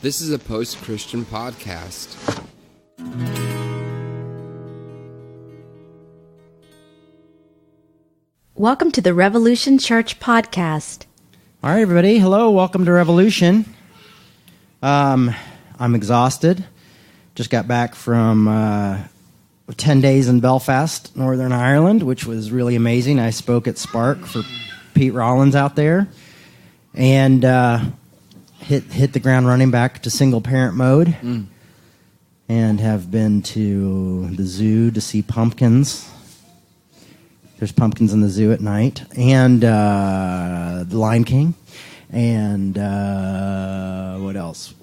This is a post-Christian podcast. Welcome to the Revolution Church podcast. All right, everybody. Hello. Welcome to Revolution. I'm exhausted. Just got back from 10 days in Belfast, Northern Ireland, which was really amazing. I spoke at Spark for Pete Rollins out there, and hit the ground running back to single-parent mode, and have been to the zoo to see pumpkins. There's pumpkins in the zoo at night, and the Lion King, and what else?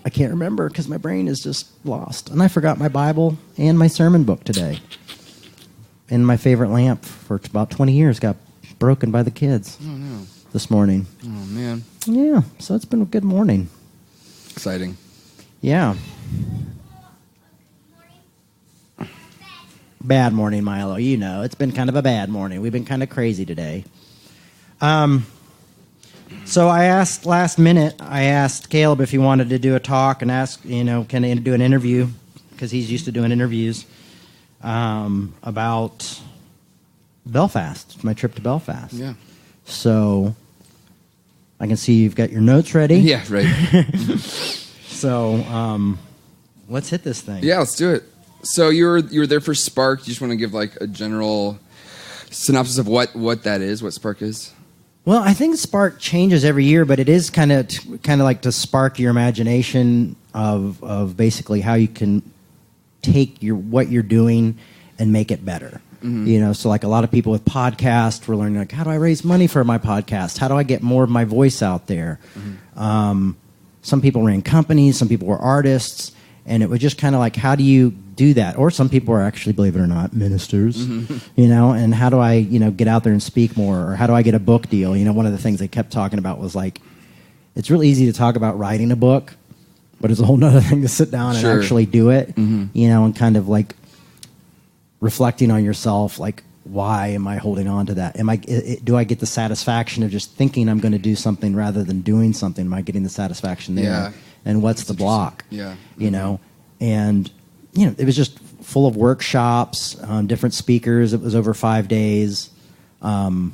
I can't remember because my brain is just lost. And I forgot my Bible and my sermon book today. And my favorite lamp for about 20 years got broken by the kids this morning. Oh, man. Yeah, so it's been a good morning. Exciting. Yeah. Bad morning, Milo. You know, it's been kind of a bad morning. We've been kind of crazy today. So I asked last minute, Caleb if he wanted to do a talk and ask, can I do an interview? Because he's used to doing interviews about Belfast, my trip to Belfast. Yeah. So I can see you've got your notes ready. Yeah, right. So let's hit this thing. Yeah, let's do it. So you were there for Spark. You just want to give like a general synopsis of what that is, what Spark is? Well, I think Spark changes every year, but it is kind of like to spark your imagination of basically how you can take what you're doing and make it better. Mm-hmm. So like a lot of people with podcasts, we're learning like, how do I raise money for my podcast? How do I get more of my voice out there? Mm-hmm. Some people ran companies, some people were artists, and it was just kind of like, how do you do that? Or some people are actually, believe it or not, ministers, and how do I, get out there and speak more? Or how do I get a book deal? One of the things they kept talking about was like, it's real easy to talk about writing a book, but it's a whole nother thing to sit down and actually do it, and kind of like reflecting on yourself, like, why am I holding on to that? Do I get the satisfaction of just thinking I'm going to do something rather than doing something? Am I getting the satisfaction there? Yeah. And what's the block? Yeah. And it was just full of workshops, different speakers. It was over 5 days, in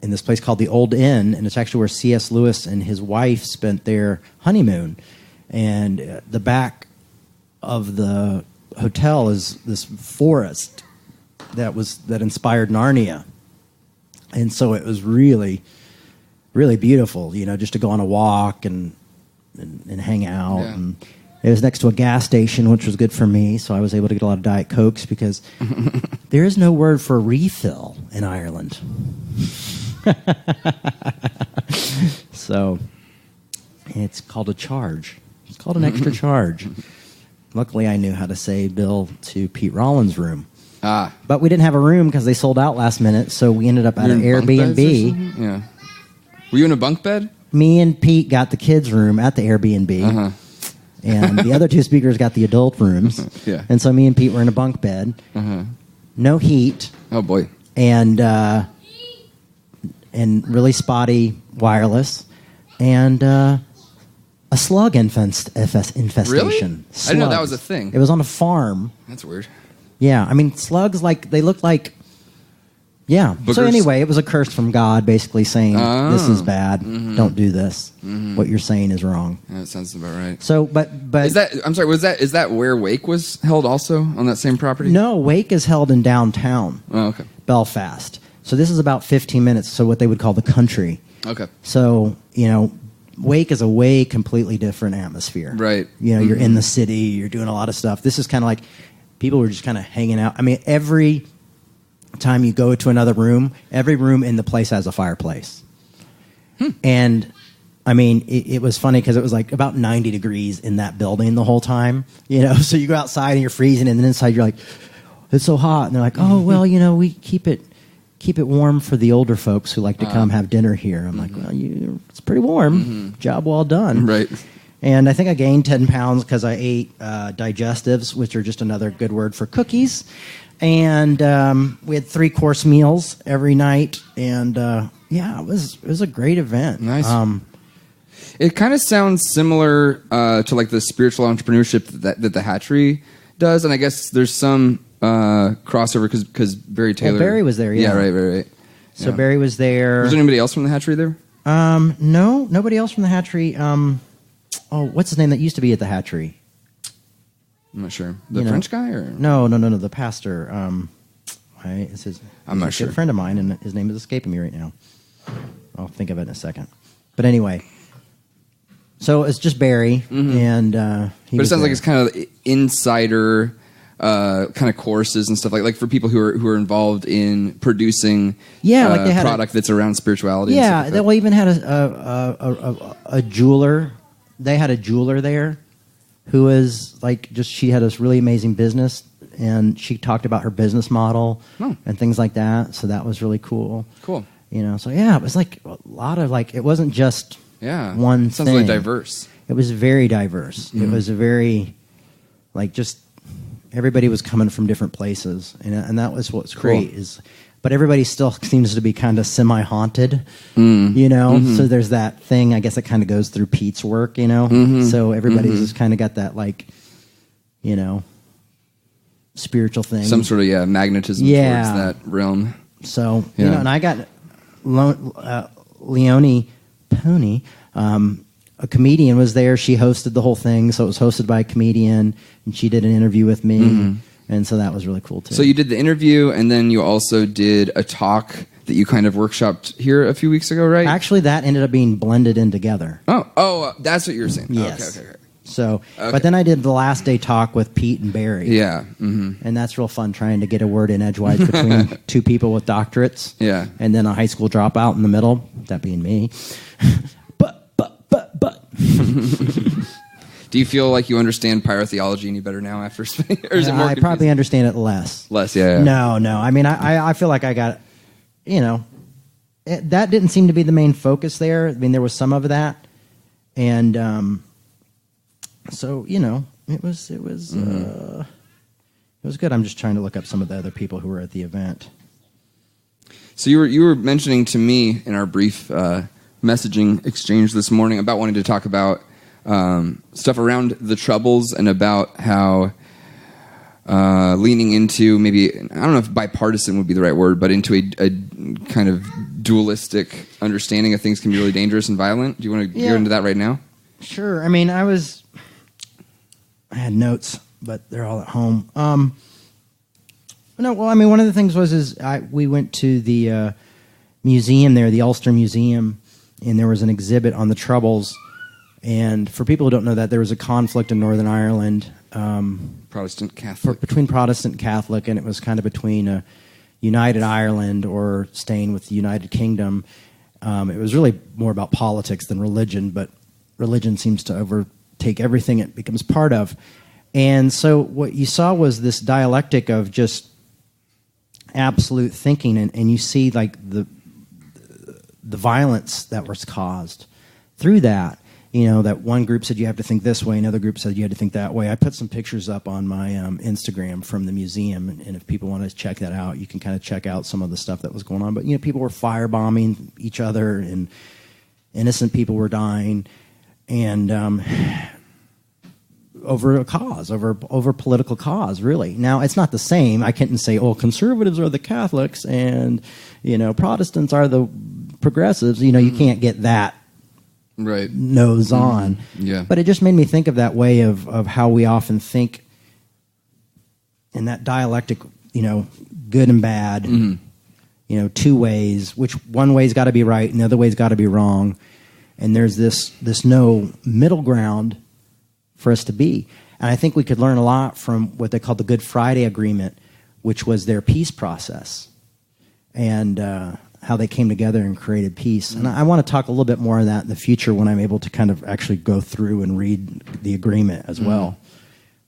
this place called the Old Inn, and it's actually where C.S. Lewis and his wife spent their honeymoon. And the back of the hotel is this forest that inspired Narnia, and so it was really, really beautiful. Just to go on a walk and hang out. Yeah. And it was next to a gas station, which was good for me, so I was able to get a lot of Diet Cokes because there is no word for refill in Ireland. So it's called a charge. It's called an extra charge. Luckily, I knew how to say bill to Pete Rollins' room. But we didn't have a room because they sold out last minute, so we ended up at an Airbnb. Yeah. Were you in a bunk bed? Me and Pete got the kids' room at the Airbnb, and the other two speakers got the adult rooms. Yeah. And so me and Pete were in a bunk bed, no heat. Oh boy. And really spotty wireless, and a slug infestation. Really? Slugs. I didn't know that was a thing. It was on a farm. That's weird. Yeah, I mean slugs they look like. Yeah. Boogers. So anyway, it was a curse from God, basically saying, "This is bad. Don't do this. What you're saying is wrong." Yeah, that sounds about right. So, but is that? I'm sorry. Is that where Wake was held also on that same property? No, Wake is held in downtown. Oh, okay. Belfast. So this is about 15 minutes. So what they would call the country. Okay. So Wake is a way completely different atmosphere. Right. You're in the city. You're doing a lot of stuff. This is kind of like people were just kind of hanging out. I mean, every time you go to another room, every room in the place has a fireplace. And I mean, it was funny because it was like about 90 degrees in that building the whole time, so you go outside and you're freezing, and then inside you're like, it's so hot. And they're like, oh, well, we keep it warm for the older folks who like to come have dinner here. I'm like, well, it's pretty warm. Job well done. Right. And I think I gained 10 pounds because I ate digestives, which are just another good word for cookies. And we had 3-course meals every night, and it was a great event. Nice. It kind of sounds similar to like the spiritual entrepreneurship that the Hatchery does, and I guess there's some crossover because Barry Taylor. Well, Barry was there. Yeah, right. So Barry was there. Was there anybody else from the Hatchery there? No, nobody else from the Hatchery. What's his name that used to be at the Hatchery? I'm not sure. The French guy or no, the pastor. It's his. I'm not a sure. good friend of mine, and his name is escaping me right now. I'll think of it in a second. But anyway, so it's just Barry, and but it sounds like it's kind of insider kind of courses and stuff like for people who are involved in producing like they had product that's around spirituality. Yeah, and they even had a jeweler. They had a jeweler there who was she had this really amazing business, and she talked about her business model and things like that. So that was really cool. Cool. So it was like a lot of it wasn't just one Sounds thing. really diverse. It was very diverse. It was a very just everybody was coming from different places, and that was what's great but everybody still seems to be kind of semi-haunted, so there's that thing, I guess it kind of goes through Pete's work, so everybody's just kind of got that spiritual thing. Some sort of magnetism towards that realm. So, and I got Leonie Pony, a comedian was there. She hosted the whole thing, so it was hosted by a comedian, and she did an interview with me, and so that was really cool too. So you did the interview, and then you also did a talk that you kind of workshopped here a few weeks ago, right? Actually, that ended up being blended in together. Oh, that's what you were saying. Yes. Okay. So, but then I did the last day talk with Pete and Barry. Yeah. And that's real fun trying to get a word in edgewise between two people with doctorates. Yeah. And then a high school dropout in the middle, that being me. But. Do you feel like you understand pyrotheology any better now after spending, or is it more I confusing? probably understand it less. Less, yeah. No. I mean, I feel like I got, that didn't seem to be the main focus there. I mean, there was some of that. And so, it was good. I'm just trying to look up some of the other people who were at the event. So you were mentioning to me in our brief messaging exchange this morning about wanting to talk about stuff around the Troubles and about how leaning into maybe, I don't know if bipartisan would be the right word, but into a kind of dualistic understanding of things can be really dangerous and violent. Do you want to get into that right now? Sure. I mean, I had notes, but they're all at home. One of the things we went to the museum there, the Ulster Museum, and there was an exhibit on the Troubles. And for people who don't know that, there was a conflict in Northern Ireland. Protestant Catholic. Between Protestant and Catholic, and it was kind of between a United Ireland or staying with the United Kingdom. It was really more about politics than religion, but religion seems to overtake everything it becomes part of. And so what you saw was this dialectic of just absolute thinking, and you see the violence that was caused through that. That one group said you have to think this way, another group said you had to think that way. I put some pictures up on my Instagram from the museum, and if people want to check that out, you can kind of check out some of the stuff that was going on. But, people were firebombing each other, and innocent people were dying, and over a cause, over political cause, really. Now, it's not the same. I can't say, conservatives are the Catholics, and, Protestants are the progressives. You can't get that right nose on. Yeah. But it just made me think of that way of how we often think in that dialectic, good and bad, two ways, which one way's got to be right and the other way's got to be wrong. And there's this no middle ground for us to be. And I think we could learn a lot from what they called the Good Friday Agreement, which was their peace process. And how they came together and created peace. And I want to talk a little bit more of that in the future when I'm able to kind of actually go through and read the agreement as well.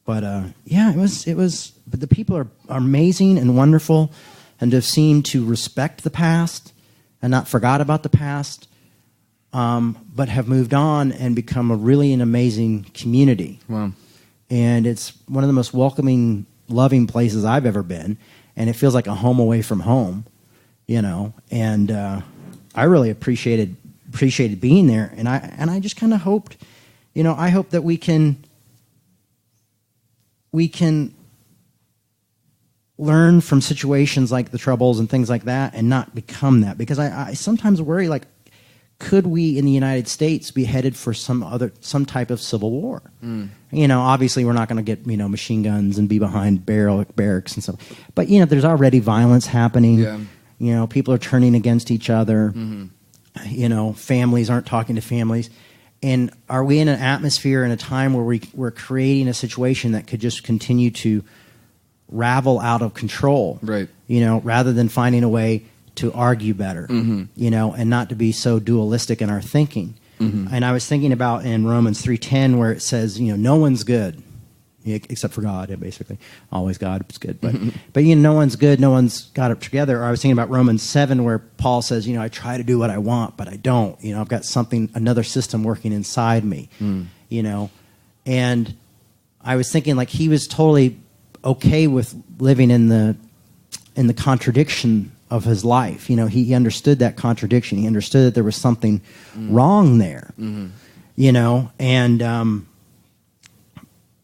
But it was. But the people are amazing and wonderful, and have seemed to respect the past and not forgot about the past, but have moved on and become an amazing community. Wow! And it's one of the most welcoming, loving places I've ever been, and it feels like a home away from home. And I really appreciated appreciated being there. And I just kind of hoped, I hope that we can learn from situations like the Troubles and things like that and not become that. Because I sometimes worry, like, could we in the United States be headed for some type of civil war? Obviously we're not going to get, machine guns and be behind barracks and stuff. But, there's already violence happening. Yeah. People are turning against each other. Families aren't talking to families. And are we in an atmosphere in a time where we're creating a situation that could just continue to ravel out of control? Right. Rather than finding a way to argue better, and not to be so dualistic in our thinking. And I was thinking about in Romans 3:10 where it says, no one's good except for God. Basically, always God is good, but no one's good. No one's got it together. Or I was thinking about Romans 7 where Paul says, I try to do what I want, but I don't. I've got another system working inside me. And I was thinking like he was totally okay with living in the contradiction of his life. He understood that contradiction. He understood that there was something wrong there.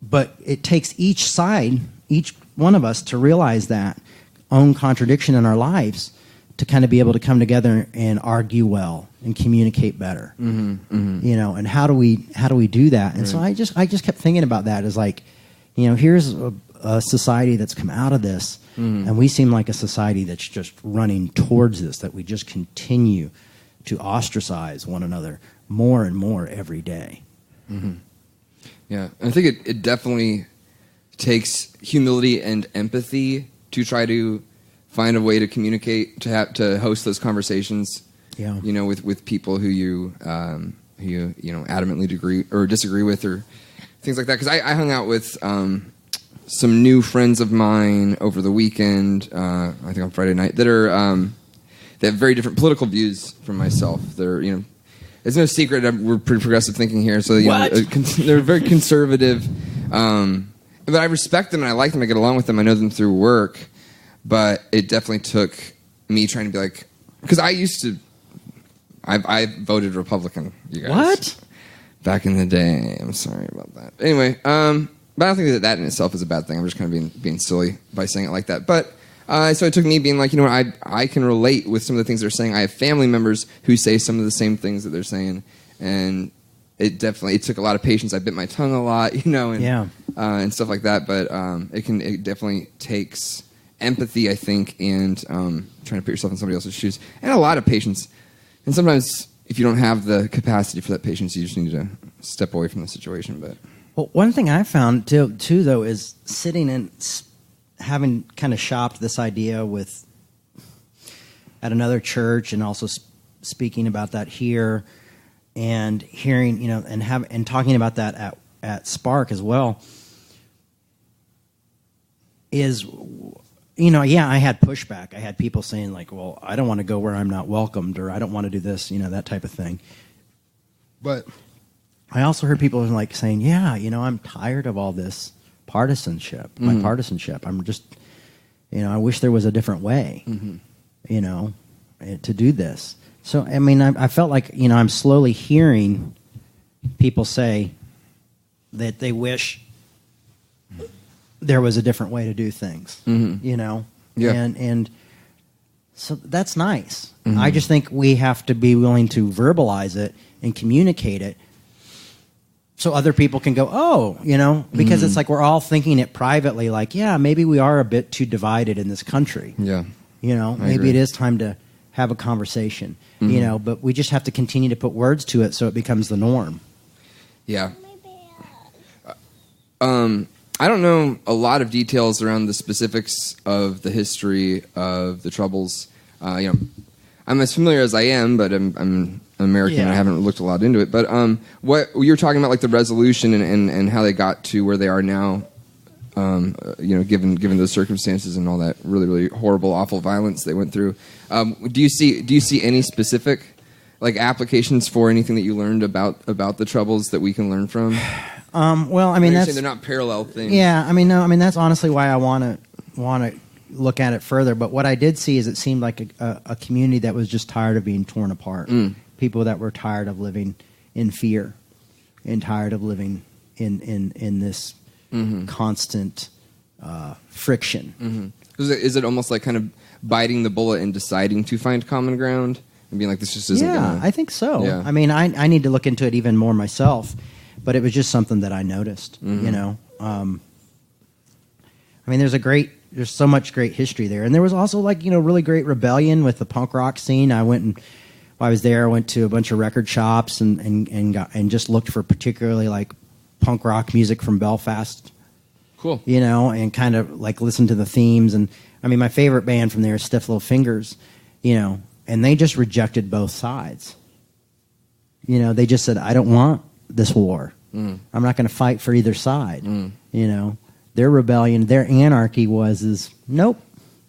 But it takes each one of us to realize that own contradiction in our lives to kind of be able to come together and argue well and communicate better. And how do we do that? And so I just kept thinking about that as like, here's a society that's come out of this, and we seem like a society that's just running towards this, that we just continue to ostracize one another more and more every day. Yeah, I think it definitely takes humility and empathy to try to find a way to communicate, to host those conversations. Yeah, with people who you adamantly disagree with, or things like that. Because I hung out with some new friends of mine over the weekend, I think on Friday night, that have very different political views from myself. They're, it's no secret we're pretty progressive thinking here, so they're very conservative. But I respect them and I like them. I get along with them. I know them through work, but it definitely took me trying to be like, because I voted Republican. You guys, what? Back in the day. I'm sorry about that. Anyway, but I don't think that in itself is a bad thing. I'm just kind of being silly by saying it like that. But so it took me being like, I can relate with some of the things they're saying. I have family members who say some of the same things that they're saying, and it took a lot of patience. I bit my tongue a lot, and stuff like that. But it definitely takes empathy, I think, and trying to put yourself in somebody else's shoes, and a lot of patience. And sometimes, if you don't have the capacity for that patience, you just need to step away from the situation. But well, one thing I found too, though, is sitting and having kind of shopped this idea at another church, and also speaking about that here, and hearing, and talking about that at Spark as well. Is, I had pushback. I had people saying like, "Well, I don't want to go where I'm not welcomed," or "I don't want to do this," that type of thing. But I also heard people like saying, "Yeah, I'm tired of all this partisanship. My partisanship. I'm just, I wish there was a different way, to do this." So I mean, I felt like I'm slowly hearing people say that they wish there was a different way to do things. Yeah. And so that's nice. I just think we have to be willing to verbalize it and communicate it, so other people can go, oh, because it's like we're all thinking it privately, like, yeah, maybe we are a bit too divided in this country. Yeah. Maybe it is time to have a conversation, but we just have to continue to put words to it so it becomes the norm. Yeah. I don't know a lot of details around the specifics of the history of the Troubles. I'm as familiar as I am, but I'm American. Yeah. I haven't looked a lot into it. But what you were talking about, like the resolution and how they got to where they are now, given those circumstances and all that really, really horrible, awful violence they went through. Do you see any specific like applications for anything that you learned about the Troubles that we can learn from? Well, I mean, they're not parallel things. Yeah, I mean, no, that's honestly why I want to look at it further. But what I did see is it seemed like a community that was just tired of being torn apart. people that were tired of living in fear and tired of living in this constant friction. Is it almost like kind of biting the bullet and deciding to find common ground and being like, this just isn't gonna... I think so. Yeah. I mean, I need to look into it even more myself, but it was just something that I noticed, you know. I mean, there's so much great history there. And there was also, like, you know, really great rebellion with the punk rock scene. While I was there, I went to a bunch of record shops and just looked for particularly, like, punk rock music from Belfast. Cool. You know, and kind of, like, listen to the themes. And, I mean, my favorite band from there is Stiff Little Fingers, you know, and they just rejected both sides. You know, they just said, I don't want this war. I'm not going to fight for either side. You know, their rebellion, their anarchy is nope,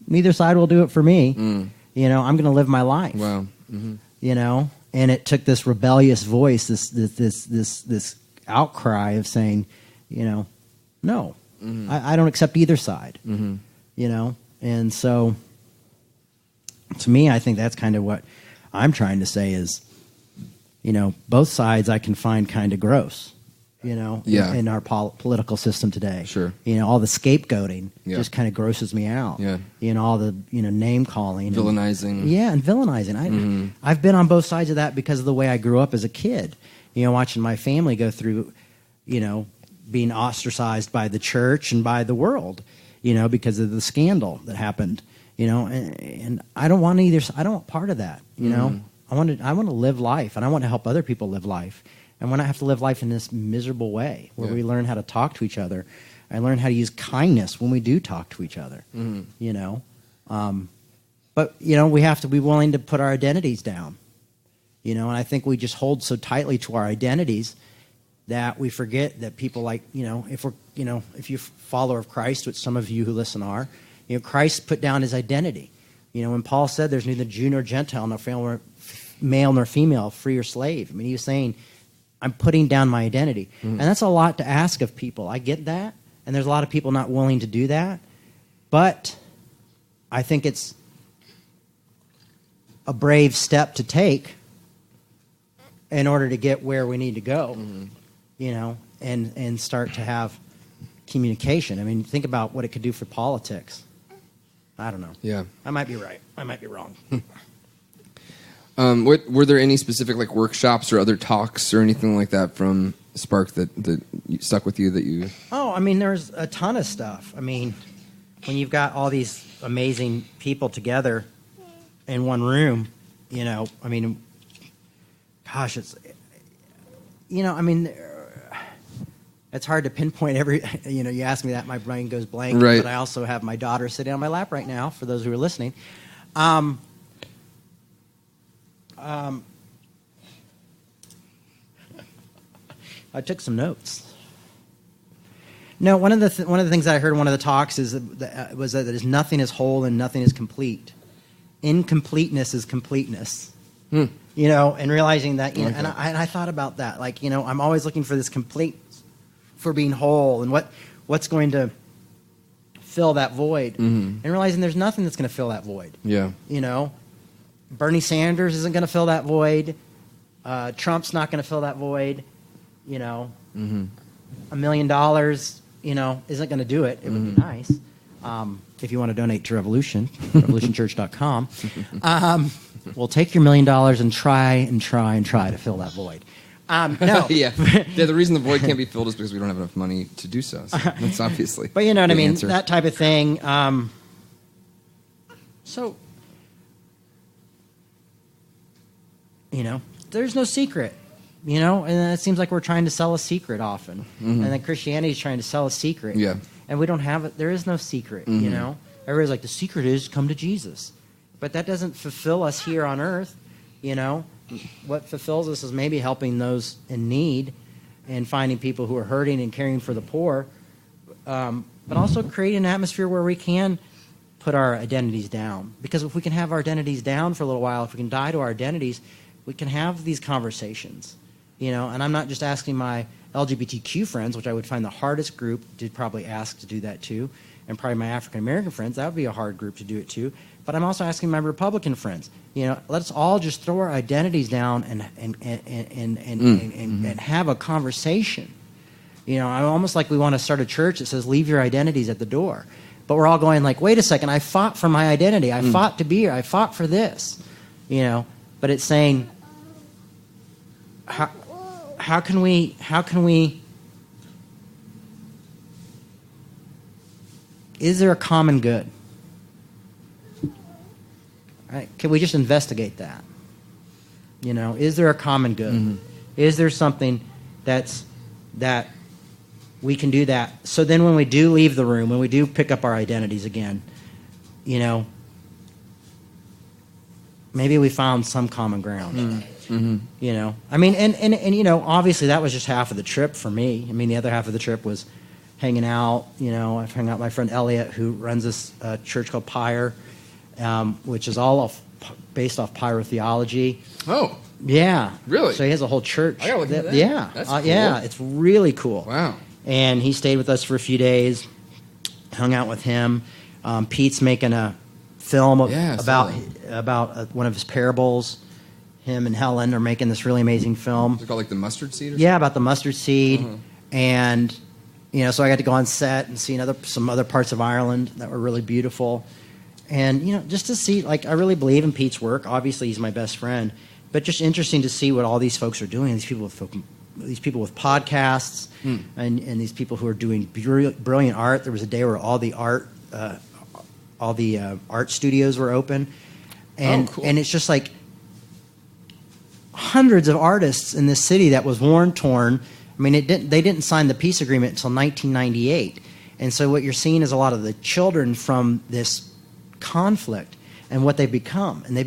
neither side will do it for me. You know, I'm going to live my life. Wow. You know, and it took this rebellious voice, this outcry of saying, you know, no, I don't accept either side. You know, and so to me, I think that's kind of what I'm trying to say is, you know, both sides I can find kind of gross. You know, in our political system today. Sure. You know, all the scapegoating just kind of grosses me out. Yeah. You know, all the, you know, name calling. Villainizing. And villainizing. I've been on both sides of that because of the way I grew up as a kid. You know, watching my family go through, you know, being ostracized by the church and by the world, you know, because of the scandal that happened. You know, and I don't want either. I don't want part of that. You know, I want to live life, and I want to help other people live life. And when I have to live life in this miserable way, where we learn how to talk to each other, I learn how to use kindness when we do talk to each other. You know, but you know, we have to be willing to put our identities down. You know, and I think we just hold so tightly to our identities that we forget that people, like, you know, if you're a follower of Christ, which some of you who listen are, you know, Christ put down his identity. You know, when Paul said, "There's neither Jew nor Gentile, nor male nor female, free or slave." I mean, he was saying, I'm putting down my identity. And that's a lot to ask of people. I get that. And there's a lot of people not willing to do that. But I think it's a brave step to take in order to get where we need to go, you know, and start to have communication. I mean, think about what it could do for politics. I don't know. Yeah. I might be right. I might be wrong. Were there any specific, like, workshops or other talks or anything like that from Spark that stuck with you that you... Oh, I mean, there's a ton of stuff. I mean, when you've got all these amazing people together in one room, you know, I mean, gosh, it's, you know, I mean, it's hard to pinpoint every, you know, you ask me that, my brain goes blank. Right. But I also have my daughter sitting on my lap right now, for those who are listening. I took some notes. No, one of the things that I heard in one of the talks was that nothing is whole and nothing is complete. Incompleteness is completeness. You know, and realizing that, you know, and I thought about that. Like, you know, I'm always looking for this complete, for being whole, and what's going to fill that void, and realizing there's nothing that's going to fill that void. Yeah, you know. Bernie Sanders isn't going to fill that void. Trump's not going to fill that void. You know, $1 million, you know, isn't going to do it. It would be nice. If you want to donate to Revolution, revolutionchurch.com, we'll take your $1 million and try to fill that void. No. Yeah, the reason the void can't be filled is because we don't have enough money to do so. That's obviously. But you know what I mean? Answer. That type of thing. So, you know, there's no secret, you know, and it seems like we're trying to sell a secret often. And then Christianity is trying to sell a secret. Yeah. And we don't have it. There is no secret, you know. Everybody's like, the secret is come to Jesus. But that doesn't fulfill us here on earth, you know. What fulfills us is maybe helping those in need and finding people who are hurting and caring for the poor, but also creating an atmosphere where we can put our identities down. Because if we can have our identities down for a little while, if we can die to our identities, we can have these conversations, you know. And I'm not just asking my LGBTQ friends, which I would find the hardest group to probably ask to do that to, and probably my African American friends, that would be a hard group to do it to. but I'm also asking my Republican friends, let's all just throw our identities down and have a conversation. I'm almost like we want to start a church that says, leave your identities at the door. But we're all going like, wait a second, I fought for my identity. I fought to be here. I fought for this. But it's saying, how can we is there a common good? Right? Can we just investigate that? Is there a common good? Mm-hmm. Is there something that we can do that? So then when we do leave the room, when we do pick up our identities again, maybe we found some common ground. Mm-hmm. And obviously that was just half of the trip for me. The other half of the trip was hanging out. I've hung out with my friend Elliot, who runs this church called Pyre, which is all based off pyrotheology. Oh, yeah, really? So he has a whole church. I gotta look at that. Yeah, that's cool. Yeah, it's really cool. Wow. And he stayed with us for a few days. Hung out with him. Pete's making a film about one of his parables. Him and Helen are making this really amazing film. Is it called like the mustard seed? Yeah, about the mustard seed. Uh-huh. And so I got to go on set and see some other parts of Ireland that were really beautiful. And just to see, I really believe in Pete's work. Obviously, he's my best friend, but just interesting to see what all these folks are doing. These people with podcasts, and these people who are doing brilliant art. There was a day where all the art studios were open, and cool. And it's just like hundreds of artists in this city that was torn. They didn't sign the peace agreement until 1998, and so what you're seeing is a lot of the children from this conflict and what they become, and a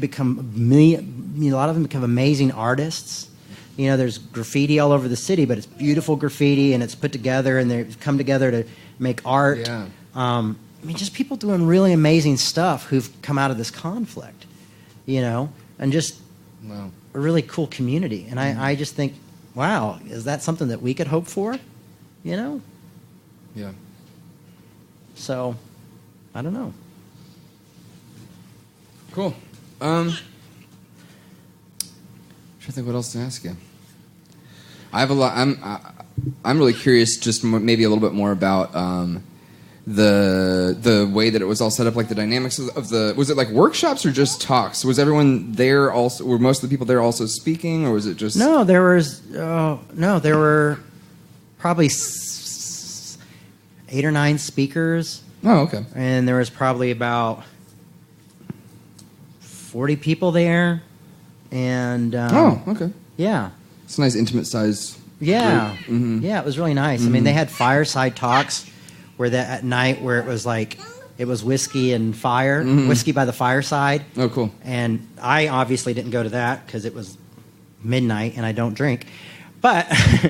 lot of them become amazing artists. There's graffiti all over the city, but it's beautiful graffiti, and it's put together, and they come together to make art. Yeah. Just people doing really amazing stuff who've come out of this conflict, and just a really cool community. And I just think, wow, is that something that we could hope for? Yeah. So, I don't know. Cool. I'm trying to think what else to ask you. I have a lot. I'm really curious, just maybe a little bit more about the way that it was all set up, like the dynamics of the. Was it like workshops or just talks? Was everyone there also? Were most of the people there also speaking, or was it just? No, there were probably 8 or 9 speakers. Oh, okay. And there was probably about 40 people there, and okay. Yeah, it's a nice intimate size. Yeah, mm-hmm. Yeah, it was really nice. Mm-hmm. They had fireside talks at night where it was like it was whiskey and fire, whiskey by the fireside. Oh, cool. And I obviously didn't go to that because it was midnight and I don't drink, but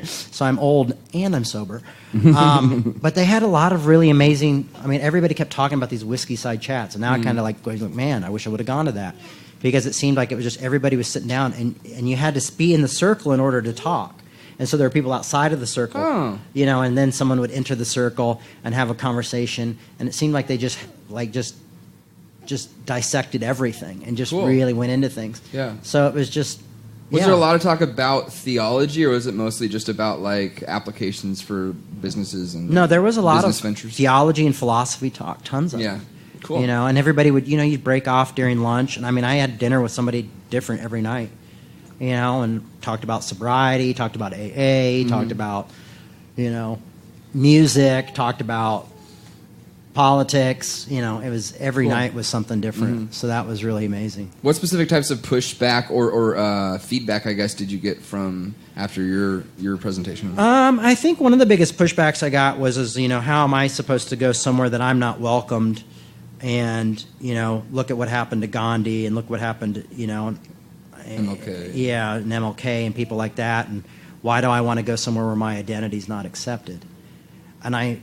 so I'm old and I'm sober. But they had a lot of really amazing. Everybody kept talking about these whiskey side chats, and now I kind of like going, man, I wish I would have gone to that, because it seemed like it was just everybody was sitting down, and you had to be in the circle in order to talk. And so there were people outside of the circle, and then someone would enter the circle and have a conversation, and it seemed like they just dissected everything and just really went into things. Yeah. So it was just. Was there a lot of talk about theology, or was it mostly just about like applications for businesses and No, there was a lot of ventures? Theology and philosophy talk, tons of it. Yeah, cool. And everybody would, you'd break off during lunch, and I had dinner with somebody different every night, and talked about sobriety, talked about AA, talked about, music, talked about politics. It was every night was something different. So that was really amazing. What specific types of pushback or feedback, I guess, did you get from after your presentation? I think one of the biggest pushbacks I got was how am I supposed to go somewhere that I'm not welcomed? And look at what happened to Gandhi, and look what happened to, MLK. Yeah, and MLK and people like that. And why do I want to go somewhere where my identity's not accepted? And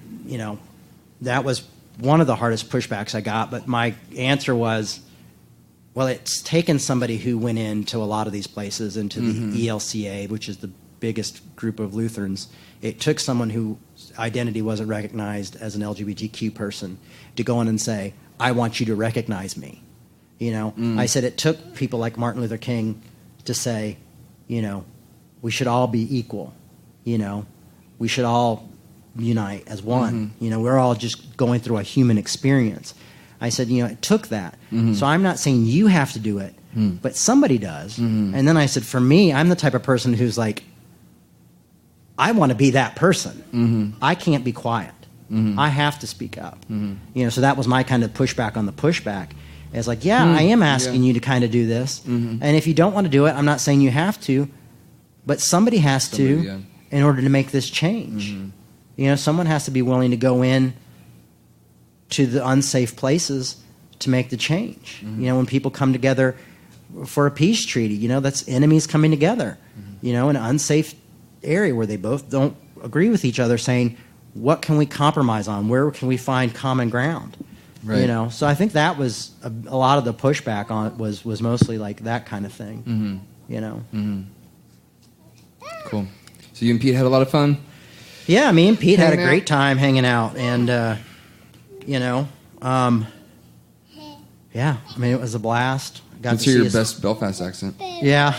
that was one of the hardest pushbacks I got, but my answer was, well, it's taken somebody who went into a lot of these places, into the ELCA, which is the biggest group of Lutherans. It took someone whose identity wasn't recognized as an LGBTQ person to go in and say, I want you to recognize me. I said it took people like Martin Luther King to say, we should all be equal. We should all unite as one. We're all just going through a human experience. I said, it took that. So I'm not saying you have to do it, but somebody does. And then I said, for me, I'm the type of person who's like, I want to be that person. I can't be quiet. I have to speak up. So that was my kind of pushback on the pushback. It's like, I am asking you to kind of do this. And if you don't want to do it, I'm not saying you have to, but somebody has to in order to make this change. Someone has to be willing to go in to the unsafe places to make the change. When people come together for a peace treaty, that's enemies coming together, in an unsafe area where they both don't agree with each other, saying, what can we compromise on? Where can we find common ground? Right. So I think that was a lot of the pushback on it was mostly like that kind of thing. Cool. So you and Pete had a lot of fun? Yeah, me and Pete had a great time hanging out, and it was a blast. Let's hear your best Belfast accent. Yeah,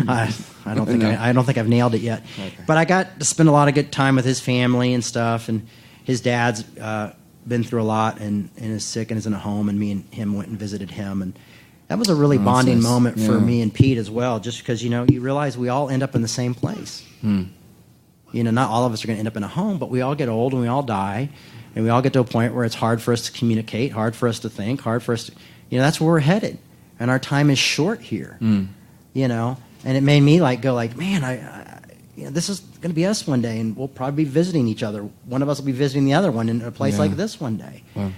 I don't think I've nailed it yet. Okay. But I got to spend a lot of good time with his family and stuff, and his dad's been through a lot and is sick and is in a home, and me and him went and visited him, and that was a really bonding moment for me and Pete as well, just because you realize we all end up in the same place. Not all of us are going to end up in a home, but we all get old and we all die, and we all get to a point where it's hard for us to communicate, hard for us to think, hard for us to, that's where we're headed, and our time is short here. And it made me man, this is going to be us one day, and we'll probably be visiting each other. One of us will be visiting the other one in a place like this one day. Wow.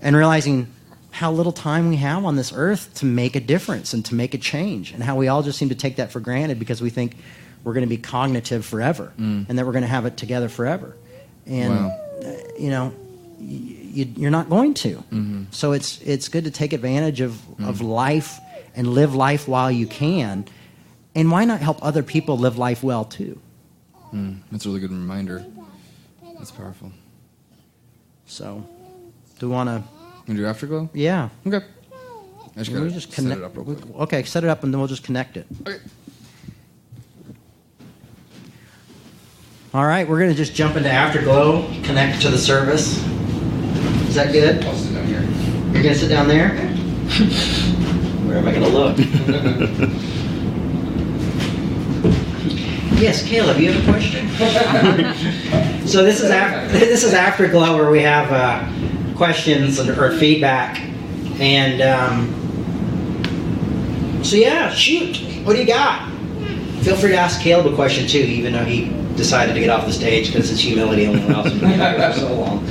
And realizing how little time we have on this earth to make a difference and to make a change, and how we all just seem to take that for granted because we think we're going to be cognitive forever and that we're going to have it together forever. And, you're not going to. So it's good to take advantage of life and live life while you can. And why not help other people live life well, too? That's a really good reminder. That's powerful. So, do we want to... do Afterglow? Yeah. Okay. I just gotta set it up real quick. Okay, set it up and then we'll just connect it. Okay. All right, we're going to just jump into Afterglow, connect to the service. Is that good? I'll sit down here. You're going to sit down there? Where am I going to look? Yes, Caleb, you have a question? So this is Afterglow, where we have questions or feedback, and so yeah, shoot. What do you got? Feel free to ask Caleb a question too, even though he decided to get off the stage because his humility only allows him to be here for so long.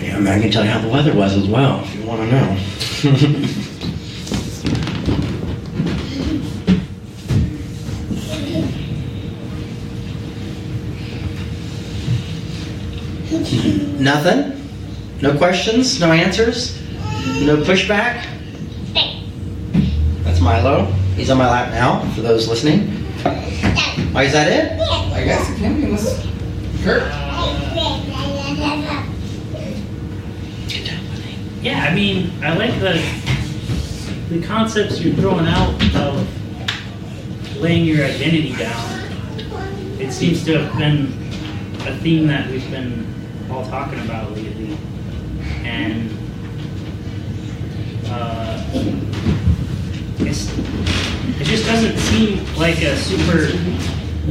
Yeah, I can tell you how the weather was as well, if you want to know. Nothing? No questions? No answers? No pushback? That's Milo. He's on my lap now, for those listening. Oh, is that it? I guess it can be, unless... Kurt? Yeah, I mean, I like the concepts you're throwing out of laying your identity down. It seems to have been a theme that we've been all talking about lately, and it just doesn't seem like a super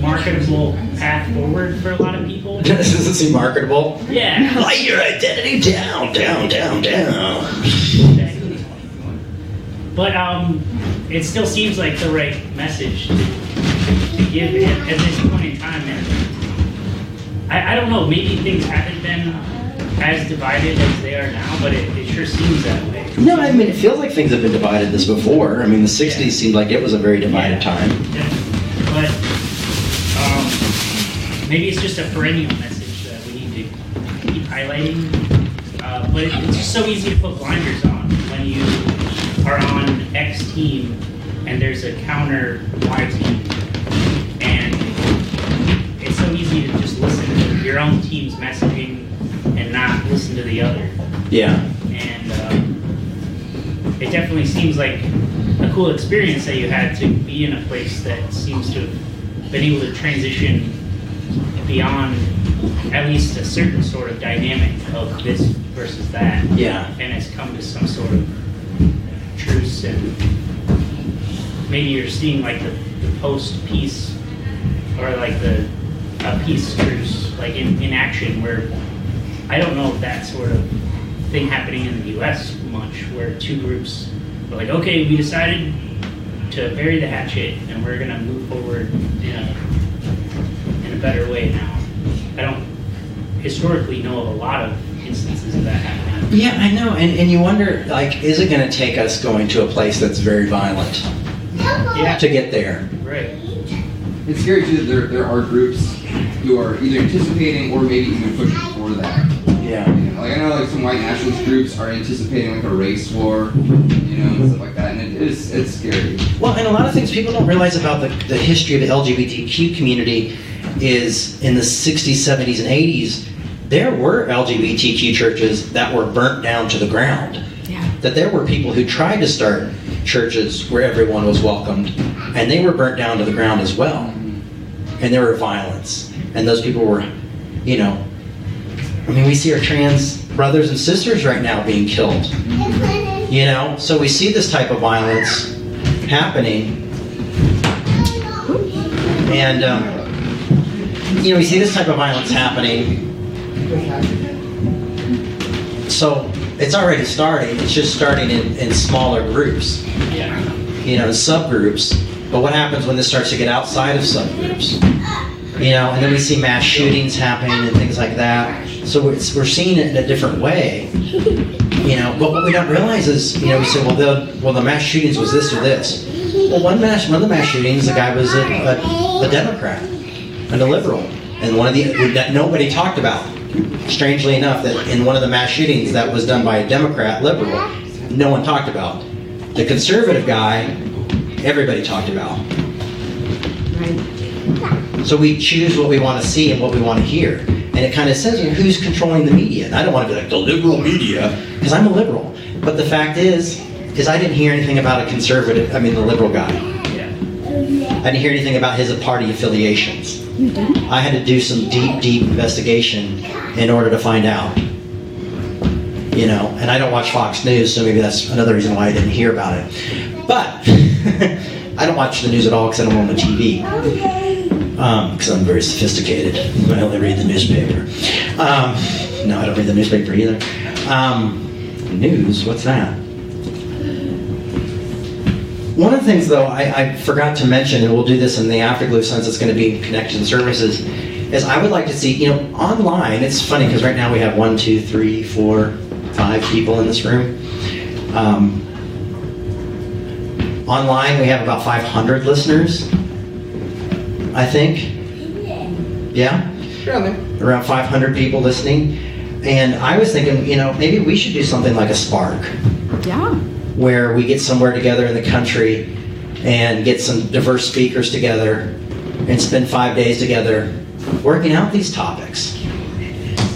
marketable path forward for a lot of people. This doesn't seem marketable? Yeah. Lay your identity down. Exactly. But it still seems like the right message to give at this point in time. And I don't know, maybe things haven't been as divided as they are now, but it sure seems that way. No, I mean, it feels like things have been divided this before. I mean, the 60s seemed like it was a very divided time. Yeah. But maybe it's just a perennial message that we need to keep highlighting. But it's just so easy to put blinders on when you are on X team and there's a counter Y team. And it's so easy easy to just listen to your own team's messaging and not listen to the other. Yeah. And it definitely seems like a cool experience that you had to be in a place that seems to have been able to transition beyond at least a certain sort of dynamic of this versus that. Yeah. And has come to some sort of truce, and maybe you're seeing like the post-peace, or like a peace truce, like in action, where I don't know if that sort of thing happening in the U.S. much, where two groups were like, okay, we decided to bury the hatchet and we're going to move forward in a better way now. I don't historically know of a lot of instances of that happening. Yeah, I know, and you wonder, like, is it going to take us going to a place that's very violent to get there? Right. It's scary too that there are groups who are either anticipating or maybe even pushing for that. Yeah. Like I know like some white nationalist groups are anticipating like a race war, and stuff like that, and it's scary. Well, and a lot of things people don't realize about the history of the LGBTQ community is in the 60s, 70s, and 80s, there were LGBTQ churches that were burnt down to the ground. Yeah. That there were people who tried to start churches where everyone was welcomed, and they were burnt down to the ground as well. And there were violence. And those people were, we see our trans brothers and sisters right now being killed. So we see this type of violence happening. And, we see this type of violence happening. So it's already starting. It's just starting in smaller groups. Yeah. Subgroups. But what happens when this starts to get outside of subgroups? And then we see mass shootings happening and things like that. So we're seeing it in a different way. But what we don't realize is, we say, well, the mass shootings was this or this. Well, one of the mass shootings, the guy was a Democrat and a liberal, and that nobody talked about. Strangely enough, that in one of the mass shootings that was done by a Democrat liberal, no one talked about. The conservative guy, everybody talked about. Right. So we choose what we want to see and what we want to hear. And it kind of says, who's controlling the media? And I don't want to be like, the liberal media, because I'm a liberal. But the fact is I didn't hear anything about the liberal guy. Yeah. I didn't hear anything about his party affiliations. You did? I had to do some deep investigation in order to find out. And I don't watch Fox News, so maybe that's another reason why I didn't hear about it. But I don't watch the news at all because I don't own the TV. Because I'm very sophisticated. I only read the newspaper. No, I don't read the newspaper either. News? What's that? One of the things, though, I forgot to mention, and we'll do this in the afterglow since it's going to be connection services, is I would like to see, online, it's funny because right now we have 1, 2, 3, 4, 5 people in this room. Online, we have about 500 listeners, I think. Yeah? Around 500 people listening. And I was thinking, maybe we should do something like a Spark. Yeah. Where we get somewhere together in the country and get some diverse speakers together and spend 5 days together working out these topics.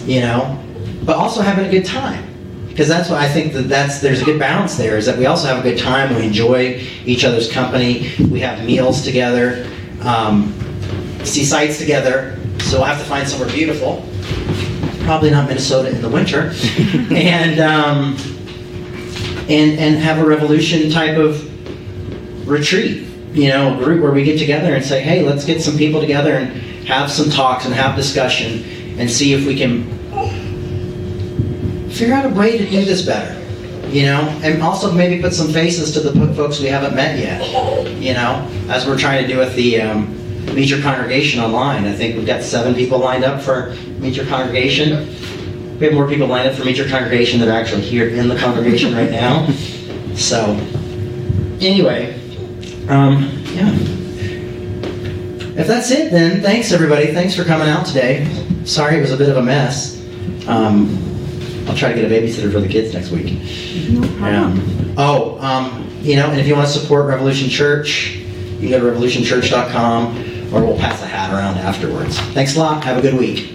But also having a good time. Because that's what I think there's a good balance there, is that we also have a good time, we enjoy each other's company, we have meals together, see sights together, so we'll have to find somewhere beautiful, probably not Minnesota in the winter, and have a revolution type of retreat, a group where we get together and say, hey, let's get some people together and have some talks and have discussion and see if we can figure out a way to do this better, and also maybe put some faces to the folks we haven't met yet, as we're trying to do with the Meet Your Congregation online. I think we've got 7 people lined up for Meet Your Congregation. We have more people lined up for Meet Your Congregation that are actually here in the congregation right now. So, anyway, yeah. If that's it, then thanks everybody. Thanks for coming out today. Sorry it was a bit of a mess. I'll try to get a babysitter for the kids next week. No problem. And if you want to support Revolution Church, you can go to revolutionchurch.com, or we'll pass a hat around afterwards. Thanks a lot. Have a good week.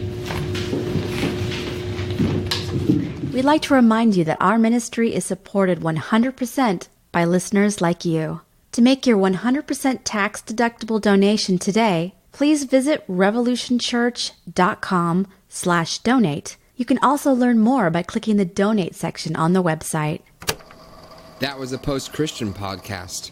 We'd like to remind you that our ministry is supported 100% by listeners like you. To make your 100% tax-deductible donation today, please visit revolutionchurch.com/donate. You can also learn more by clicking the donate section on the website. That was a Post-Christian podcast.